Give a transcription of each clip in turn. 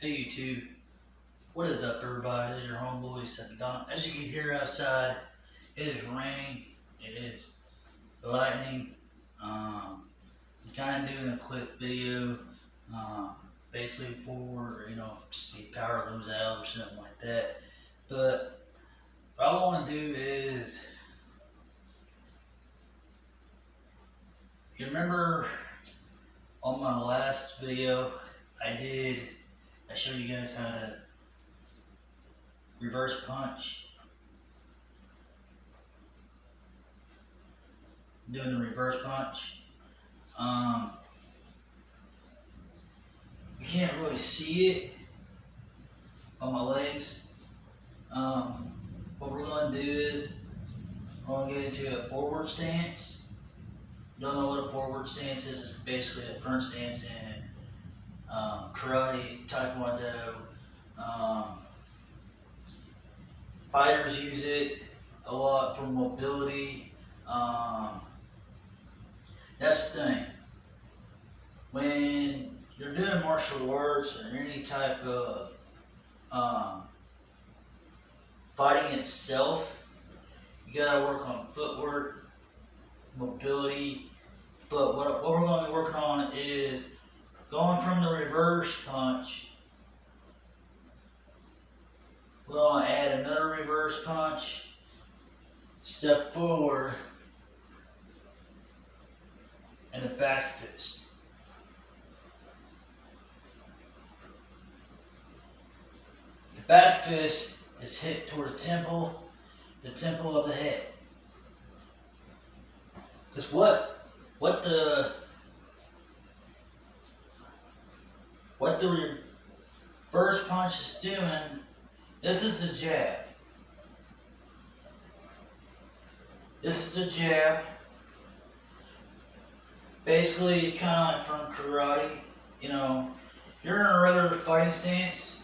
Hey YouTube, what is up everybody? This is your homeboy Don. As you can hear outside, it is raining, it is lightning. I'm kind of doing a quick video, um, basically for, just the power goes out or something like that. But what I want to do is, you remember on my last video, I showed you guys how to reverse punch, doing the reverse punch. You can't really see it on my legs. What we're going to do is we're going to get into a forward stance. You don't know what a forward stance is? It's basically a front stance in karate, taekwondo. Fighters use it a lot for mobility. That's the thing. When you're doing martial arts or any type of fighting itself, you gotta work on footwork, mobility. But what we're going to be working on is going from the reverse punch. We're going to add another reverse punch, step forward, and a back fist. The back fist is hit toward the temple of the head. Because what the reverse punch is doing, this is the jab. This is the jab. Basically, kind of like from karate, you're in a regular fighting stance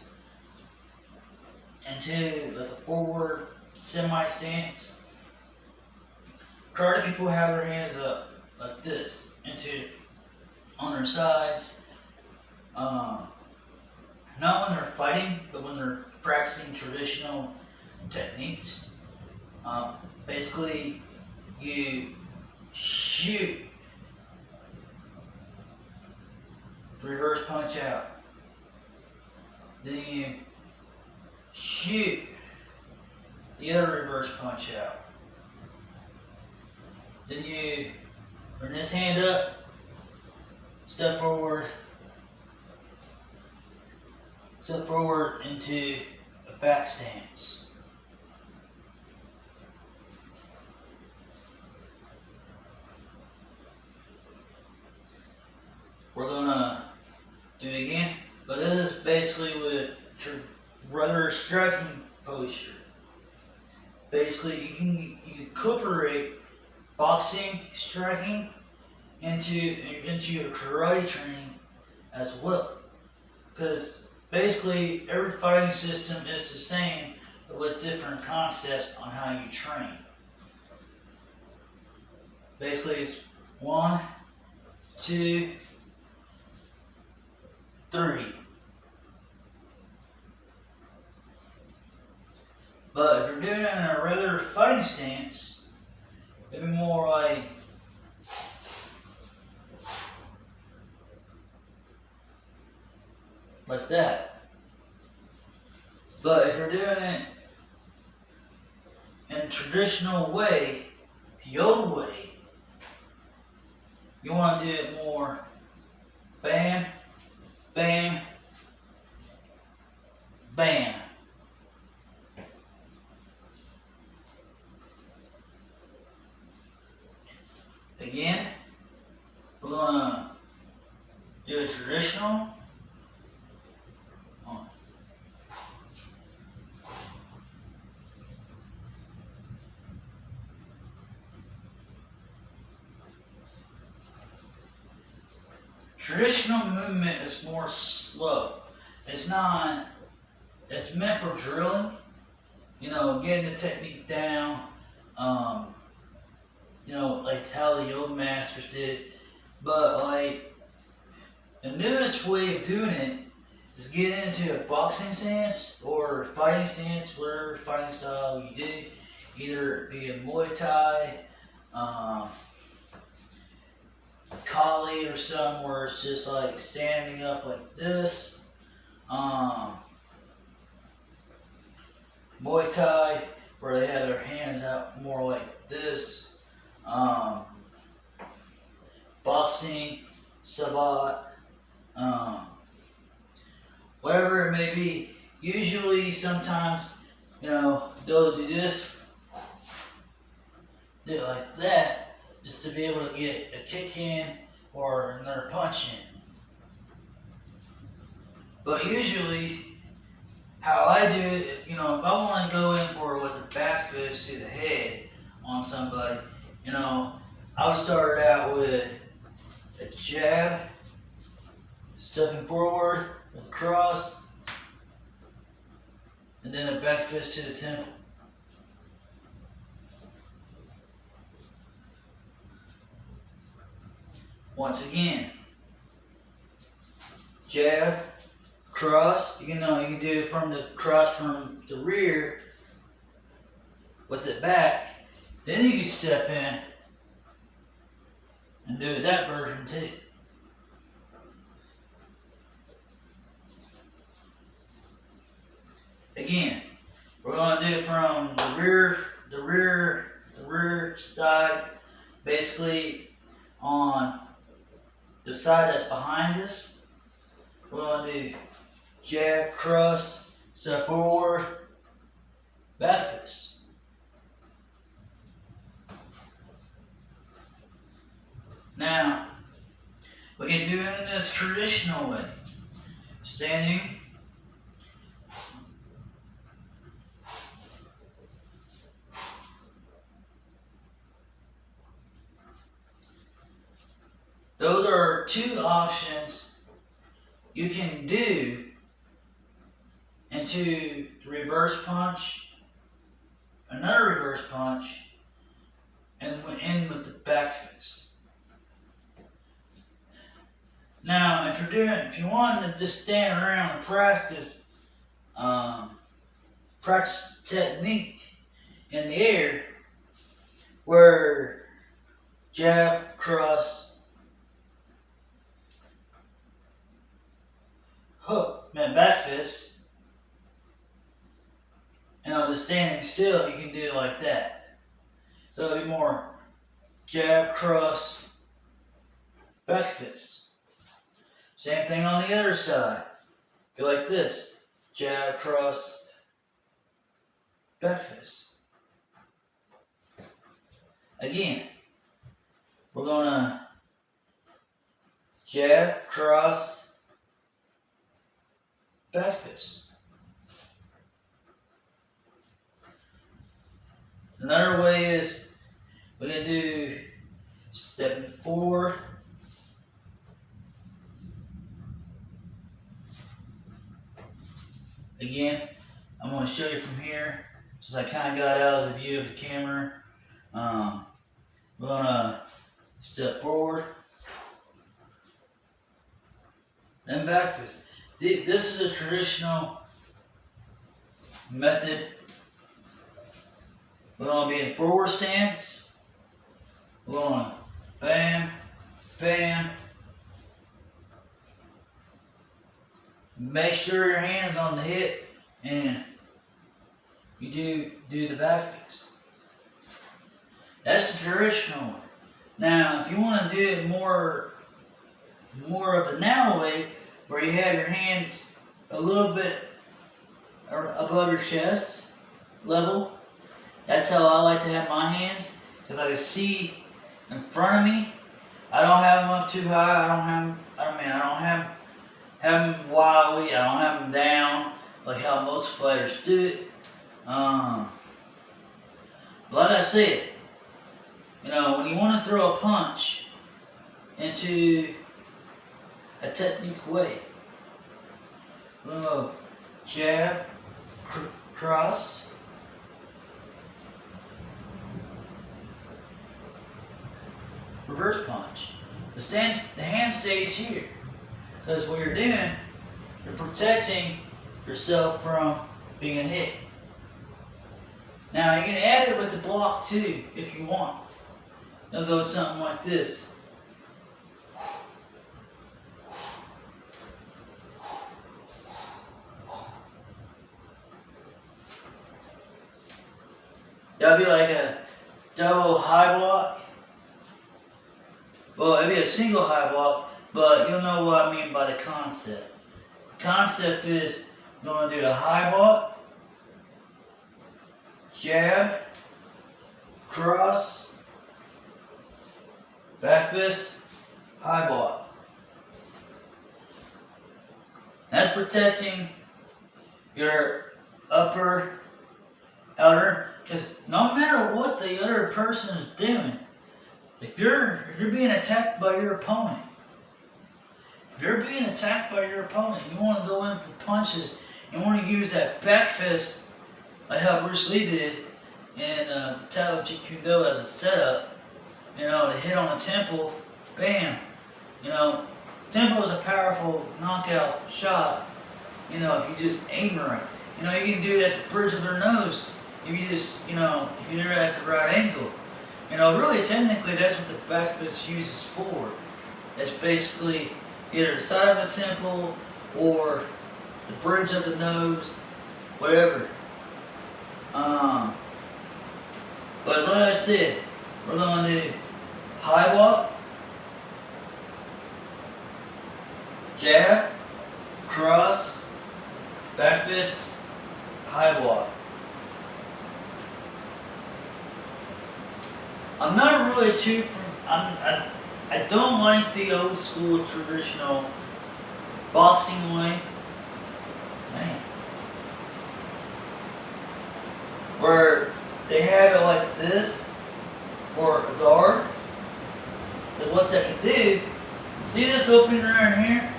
into like a forward semi stance. Karate people have their hands up like this, on their sides. Not when they're fighting, but when they're practicing traditional techniques. Basically, you shoot the reverse punch out. Then you shoot the other reverse punch out. Then you bring this hand up, step forward into a back stance. We're gonna do it again, but this is basically with regular striking posture. Basically, you can incorporate boxing, striking into your karate training as well, because basically every fighting system is the same, but with different concepts on how you train. Basically, it's 1, 2, 3. But if you're doing it in a regular fighting stance, it'd be more like that. But if you're doing it in a traditional way, the old way, you want to do it more bam, bam, bam. Again, we're going to do a traditional. Traditional movement is more slow. It's meant for drilling, getting the technique down, like how the yoga masters did. But the newest way of doing it is get into a boxing stance or fighting stance, whatever fighting style you do. Either it be a Muay Thai, Kali or something where it's just like standing up like this. Muay Thai where they have their hands out more like this. Boxing, Savate, whatever it may be. Usually, sometimes, they'll do this, do it like that, just to be able to get a kick in or another punch in. But usually, how I do it, if I want to go in for with the back fist to the head on somebody, I would start out with a jab, stepping forward with a cross, and then a back fist to the temple. Once again, jab, cross. You can do it from the cross from the rear with it back. Then you can step in and do that version too. Again, we're going to do it from the rear side, basically on the side that's behind us. We're going to do jab, cross, step forward, back fist. Now, we can do it in this traditional way. Standing. Those are two options you can do into the reverse punch, another reverse punch, and end with the back fist. Now, if you want to just stand around and practice technique in the air, where jab, cross, hook, and back fist, the standing still, you can do it like that. So it'll be more jab, cross, back fist. Same thing on the other side. Be like this. Jab, cross, back fist. Again, we're going to jab, cross, back fist. Another way is we're going to do stepping forward, again, I'm going to show you from here, since I kind of got out of the view of the camera. We're going to step forward, then back fist. This is a traditional method. We're going to be in forward stance. We're going to bam, bam. Make sure your hand's on the hip and you do the back fist. That's the traditional one. Now, if you want to do it more of the now way, where you have your hands a little bit above your chest level, that's how I like to have my hands, because I can see in front of me. I don't have them up too high. I don't have them wildly. I don't have them down like how most fighters do it. Like I said, when you want to throw a punch into a technique way, we're going to go jab, cross, reverse punch. The hand stays here, because what you're doing, You're protecting yourself from being hit. Now you can add it with the block too if you want. It'll go something like this. That'll be like a double high block. Well, it'd be a single high block, but you'll know what I mean by the concept. The concept is you're going to do the high block, jab, cross, back fist, high block. That's protecting your upper, outer, because no matter what the other person is doing, if you're being attacked by your opponent, you want to go in for punches, you want to use that back fist like how Bruce Lee did in the Untitled Chapter as a setup, to hit on the temple, bam. Temple is a powerful knockout shot, if you just aim right. You can do it at the bridge of their nose if you just, if you're at the right angle. Really technically that's what the back fist uses for. It's basically either the side of the temple or the bridge of the nose, whatever. But as like I said, we're going to do high block, jab, cross, back fist, high block. I'm not really I don't like the old school traditional boxing way. Man. Where they have it like this for a guard. Because what they can do, see this opening right here?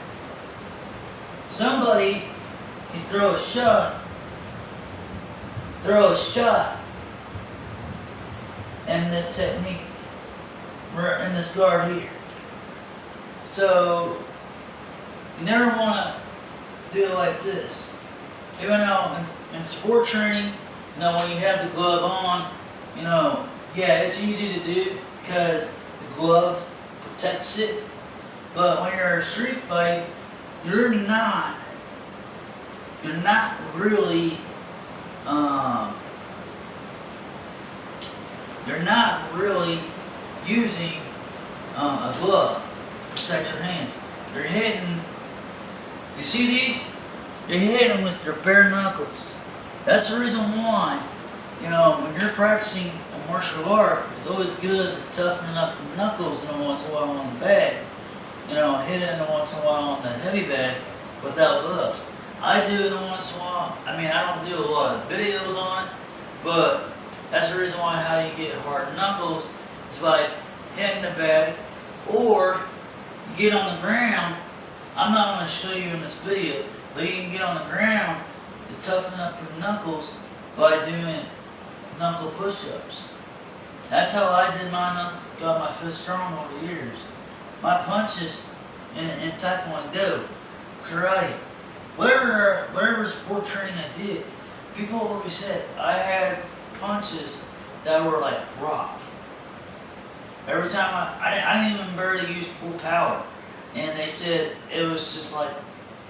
Somebody can throw a shot in this technique, in this guard here. So, you never want to do it like this. Even though in sport training, when you have the glove on, yeah, it's easy to do because the glove protects it. But when you're in a street fight, you're not really using a glove to protect your hands. You're hitting, you see these? You're hitting them with your bare knuckles. That's the reason why, when you're practicing a martial art, it's always good to toughen up the knuckles once in a while on the bag. Hit it once in a while on the heavy bag without gloves. I do it once in a while. I don't do a lot of videos on it, but that's the reason why how you get hard knuckles is by hitting the bag, or you get on the ground. I'm not going to show you in this video, but you can get on the ground to toughen up your knuckles by doing knuckle push-ups. That's how I did got my fist strong over the years. My punches in Taekwondo, karate, whatever sport training I did, people always said I had punches that were like rock. Every time I didn't even barely use full power, and they said it was just like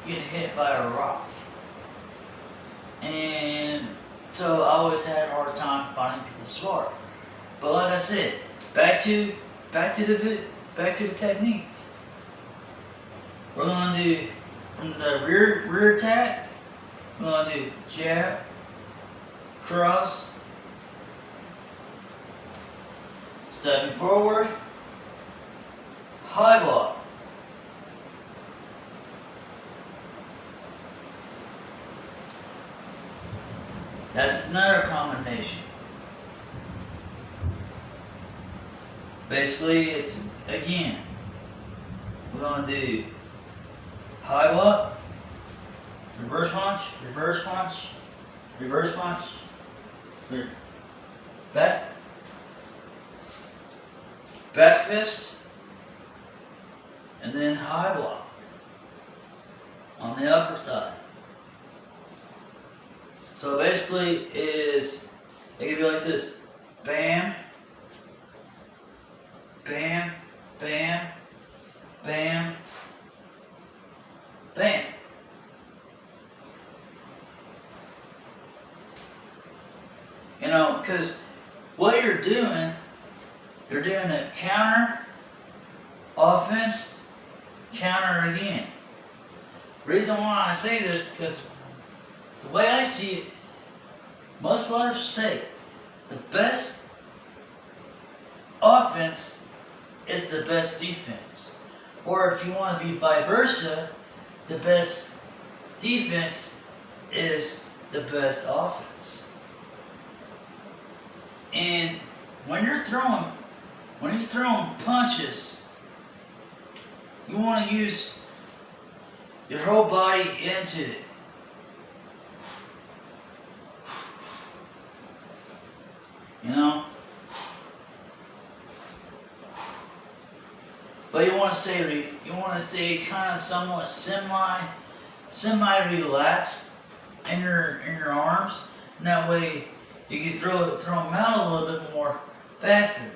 getting hit by a rock. And so I always had a hard time finding people smart. But like I said, back to the technique. We're gonna do from the rear attack. We're gonna do jab, cross, stepping forward, high block. That's another combination. Basically, it's, again, we're going to do high block, reverse punch, reverse punch, reverse punch, back fist, and then high block on the upper side. So basically it could be like this. Bam, bam, bam, bam, bam. You know, because what you're doing a counter, offense, counter again. Reason why I say this, because the way I see it, most players say the best offense is the best defense. Or if you want to be vice versa, the best defense is the best offense. And when you're throwing punches, you want to use your whole body into it. You know? But you want to stay kind of somewhat semi relaxed in your arms, and that way you can throw them out a little bit more faster.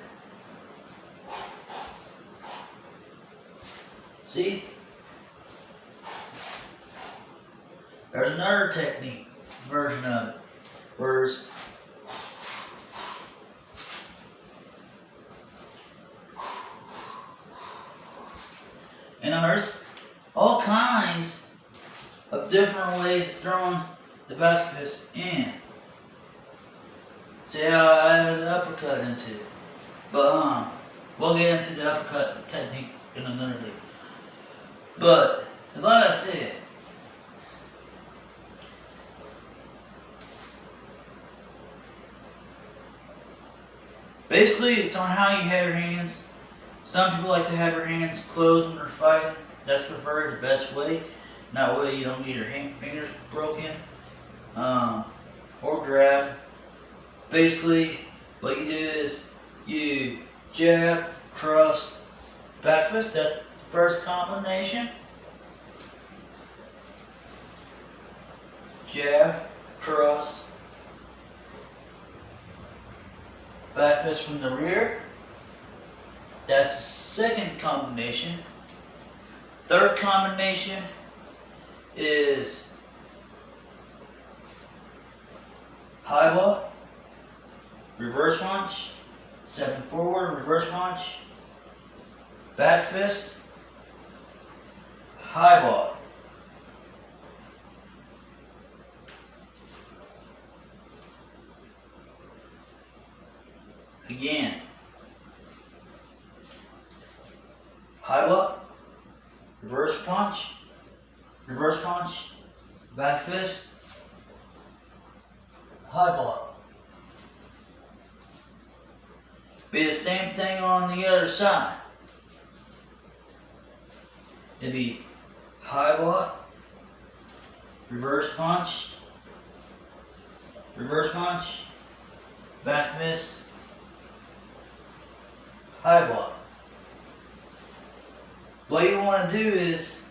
See? There's another technique version of it, whereas there's all kinds of different ways of throwing the back fist in. See how I added an uppercut into it. But we'll get into the uppercut technique in a minute. But as like I said, basically it's on how you have your hands. Some people like to have your hands closed when they're fighting. That's preferred, the best way. That way you don't need your fingers broken or grabbed. Basically, what you do is you jab, cross, back fist. That's the first combination. Jab, cross, back fist from the rear. That's the second combination. Third combination is high ball, reverse punch, stepping forward, reverse punch, back fist, high ball. Again. High ball, reverse punch, back fist, high ball. Be the same thing on the other side. It'd be high ball, reverse punch, back fist, high ball. What you want to do is,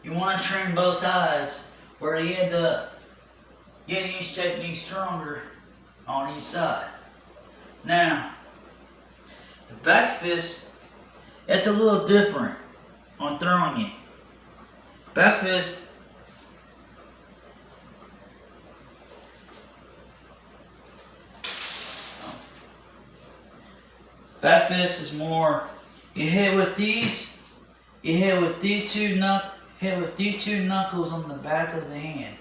you want to train both sides where you end up getting each technique stronger on each side. Now, the back fist, it's a little different on throwing it. Back fist, is more, you hit with these two knuckles on the back of the hand.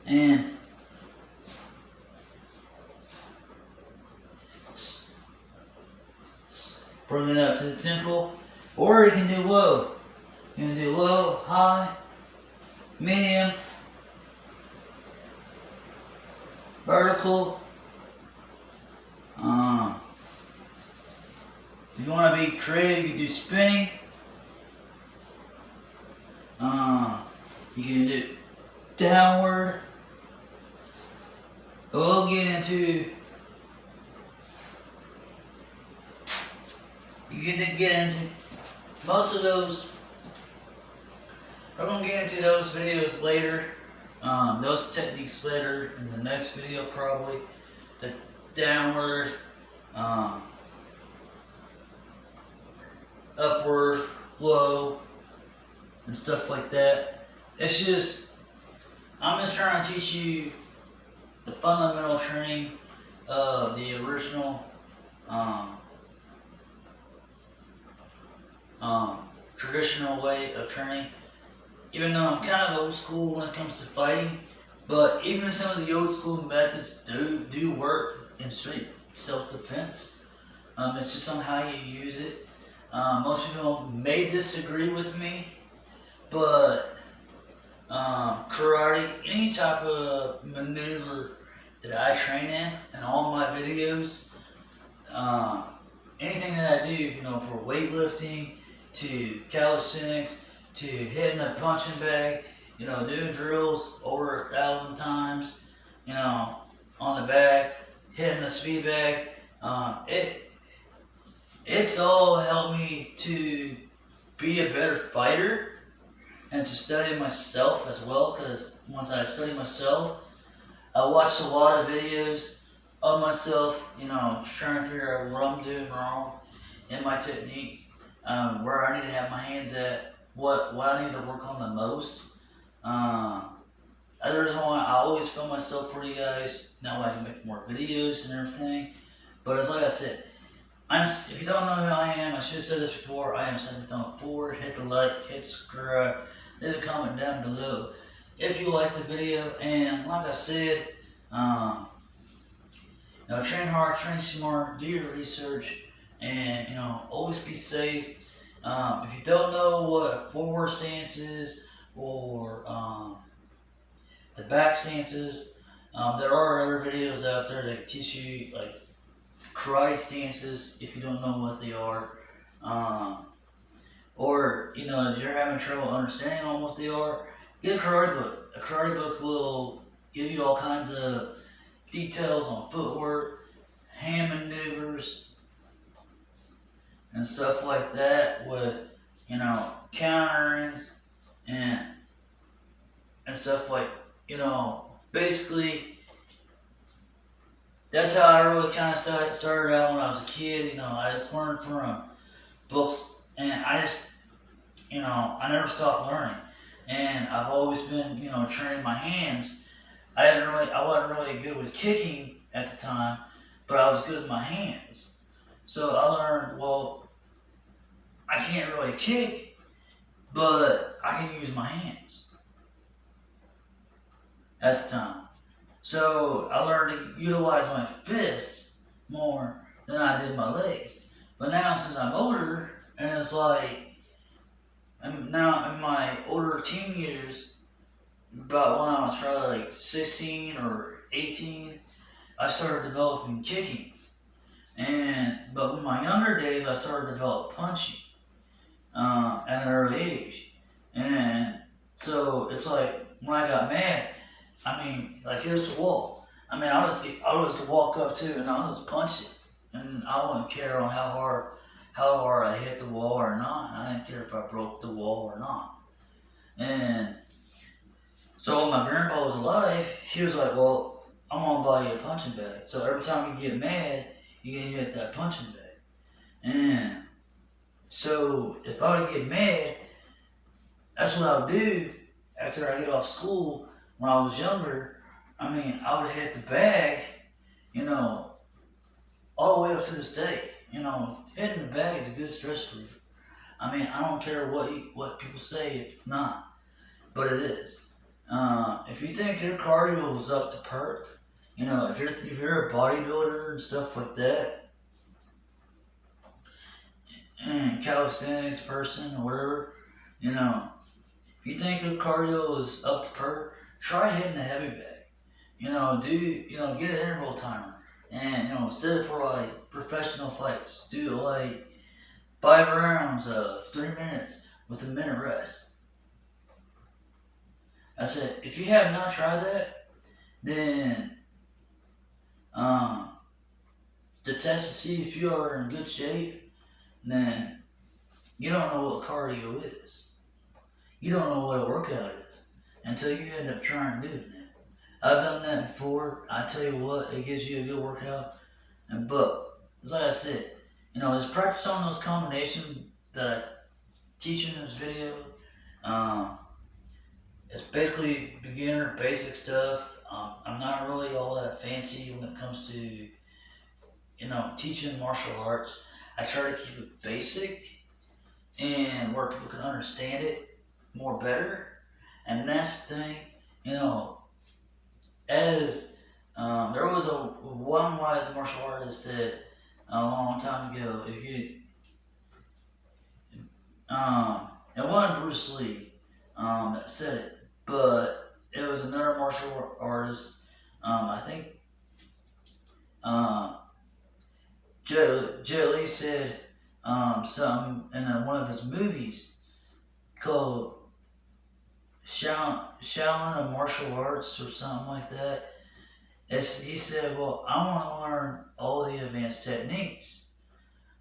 And bring it up to the temple. Or you can do low. You can do low, high, medium, vertical. If you want to be creative, you do spinning. You can do downward. We'll get into. You get into most of those We're gonna get into those videos later, those techniques later in the next video probably. The downward, upward, low, and stuff like that. I'm just trying to teach you the fundamental training of the original traditional way of training. Even though I'm kind of old school when it comes to fighting, but even some of the old school methods do work in street self-defense. It's just on how you use it. Most people may disagree with me, but karate, any type of maneuver that I train in all my videos, anything that I do, for weightlifting, to calisthenics, to hitting a punching bag, doing drills over 1,000 times, on the bag, hitting a speed bag, it's all helped me to be a better fighter and to study myself as well, because once I study myself, I watched a lot of videos of myself, just trying to figure out what I'm doing wrong in my techniques, where I need to have my hands at, what I need to work on the most. That's the reason why I always film myself for you guys. Now I can make more videos and everything. But as like I said, if you don't know who I am, I should have said this before, I am 7.4. Hit the like, hit the subscribe, leave a comment down below if you like the video. And like I said, train hard, train smart, do your research, and always be safe. If you don't know what a forward stance is or the back stance is, there are other videos out there that teach you like karate stances if you don't know what they are. Or if you're having trouble understanding on what they are, get a karate book. A karate book will give you all kinds of details on footwork, hand maneuvers, and stuff like that, with counterings and stuff like basically that's how I really kind of started out when I was a kid. I just learned from books, and I never stopped learning, and I've always been training my hands. I wasn't really good with kicking at the time, but I was good with my hands. So I learned, well, I can't really kick, but I can use my hands at the time. So I learned to utilize my fists more than I did my legs. But now since I'm older, and it's like, now in my older teen years, about when I was probably like 16 or 18, I started developing kicking. But in my younger days, I started to develop punching at an early age. And so it's like, when I got mad, like here's the wall. I was to walk up to and I was punch it. And I wouldn't care on how hard I hit the wall or not. I didn't care if I broke the wall or not. And so when my grandpa was alive, he was like, well, I'm gonna buy you a punching bag. So every time you get mad, you can hit that punching bag. And so if I would get mad, that's what I would do after I get off school. When I was younger, I would hit the bag, all the way up to this day. Hitting the bag is a good stress reliever. I don't care what people say, if not, but it is. If you think your cardio is up to perk, if you're a bodybuilder and stuff like that, and calisthenics person or whatever, if you think your cardio is up to perk, try hitting a heavy bag. Get an interval timer, and set it for like professional fights. Do like 5 rounds of 3 minutes with a minute rest. I said, if you have not tried that, then to test to see if you are in good shape, then you don't know what cardio is. you don't know what a workout is until you end up trying to do it. I've done that before. I tell you what, it gives you a good workout. But as like I said, just practice on those combinations that I teach in this video. Um, it's basically beginner, basic stuff. I'm not really all that fancy when it comes to teaching martial arts. I try to keep it basic and where people can understand it more better. And that's the thing, as there was a one wise martial artist said a long time ago, if you it wasn't Bruce Lee that said it, but it was another martial artist. I think Jet Li said something in one of his movies called Shaolin of Martial Arts or something like that. He said, well, I want to learn all the advanced techniques.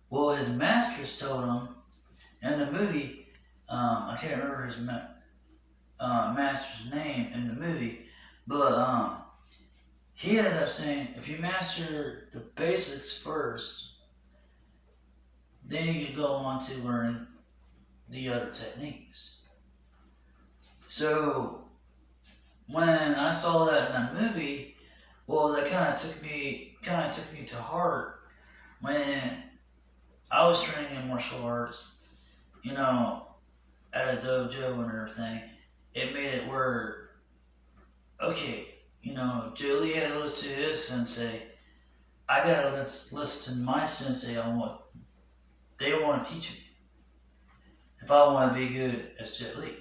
Well, his masters told him in the movie, I can't remember his master's name in the movie, but he ended up saying, if you master the basics first, then you can go on to learning the other techniques. So when I saw that in that movie, well, that kind of took me to heart when I was training in martial arts, at a dojo and everything. It made it where, okay, Jolie had to listen to his sensei. I gotta listen to my sensei on what they want to teach me if I want to be good as Jet Li.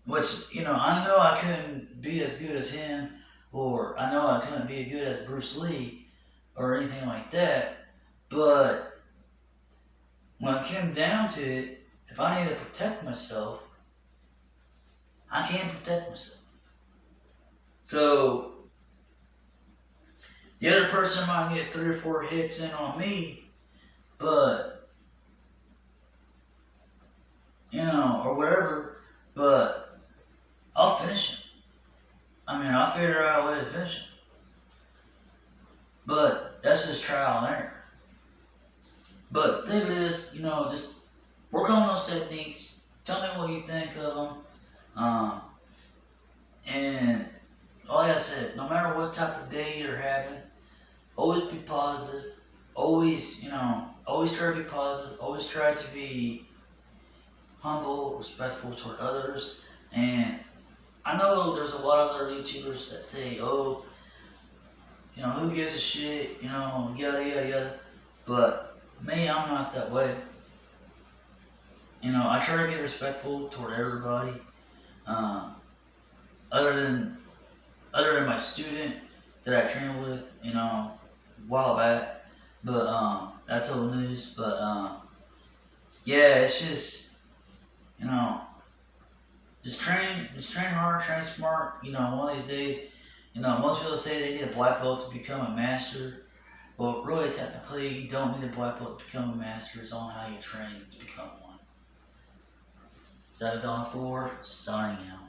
Which, I know I couldn't be as good as him, or I know I couldn't be as good as Bruce Lee, or anything like that, but when it came down to it, if I need to protect myself, I can't protect myself. So, the other person might get 3 or 4 hits in on me, but, or whatever, but I'll finish him. I'll figure out a way to finish him. But that's just trial and error. But the thing of it is, just work on those techniques. Tell me what you think of them. And like I said, no matter what type of day you're having, always be positive. Always try to be positive. Always try to be humble, respectful toward others. And I know there's a lot of other YouTubers that say, oh, who gives a shit, yada, yada, yada. But me, I'm not that way. I try to be respectful toward everybody. Other than my student that I trained with, a while back. But, that's old news. But, yeah, it's just, just train hard, train smart. One of these days, most people say they need a black belt to become a master. Well, really, technically, you don't need a black belt to become a master. It's on how you train to become one. 7 Dawn 4, signing out.